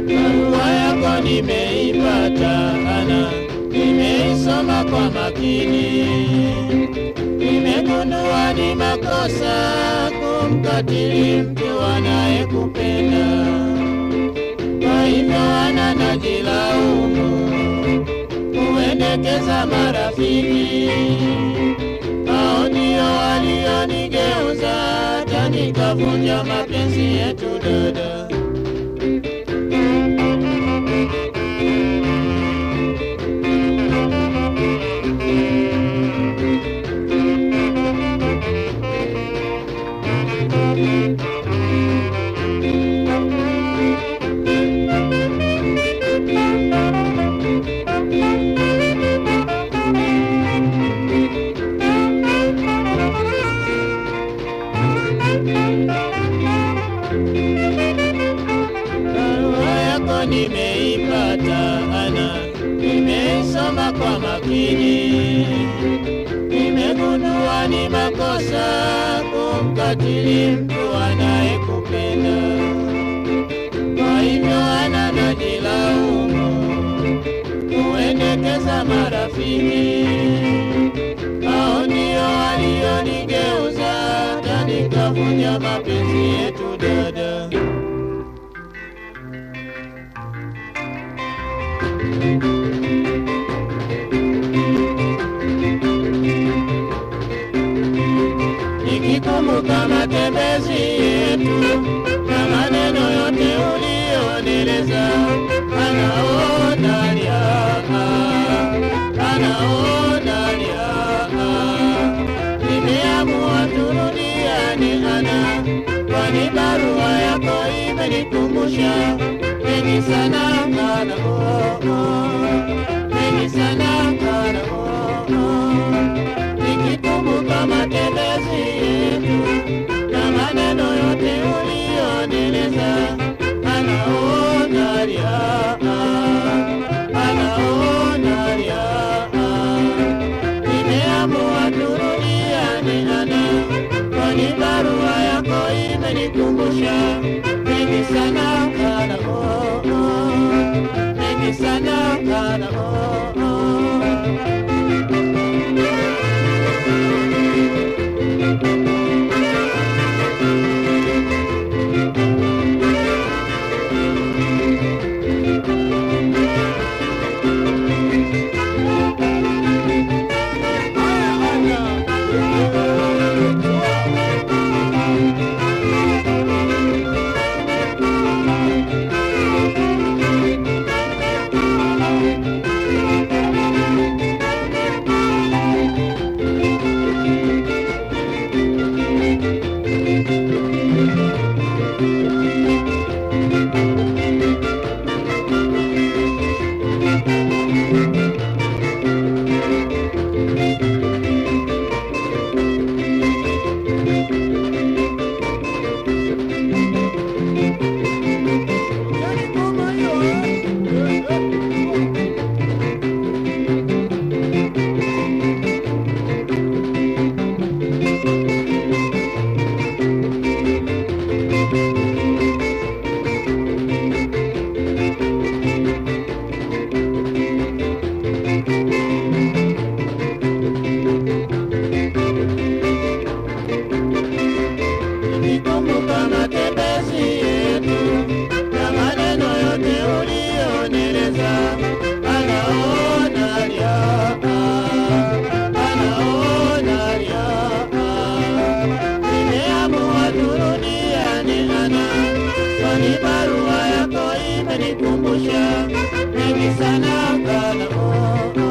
Barua yako nimeipata Ana, nimeisoma kwa makini. Nimegundua ni makosa kumkatili mtu anayekupenda. Kwa hivyo Ana, najilaumu kuendekeza marafiki. Hao ndio walionigeuza hata nikavunja mapenzi yetu dada. Nimeipata Ana, nimeisoma kwa makini. Nimegundua ni makosa kumkatili mtu anayekupenda. Kwa hivyo Ana, najilaumu kuendekeza marafiki. Hao ndio walionigeuza hata nikavunja mapenzi yetu dada. Nikikumbuka matembezi yetu na maneno yote ulioneleza, anaona liaka, anaona liaka. Nimeamua turudiane Ana, kwani barua yako imenikumbusha mengi sana Ana, mengi sana Ana. Nikikumbuka matembezi yetu na maneno yote ulioneleza, anaona liaka, anaona liaka. Nimeamua turudiane Ana, kwani barua yako imenikumbusha mengi sana Ana, mengi sana Ana. Barua yako imenikumbusha mengi sana Ana.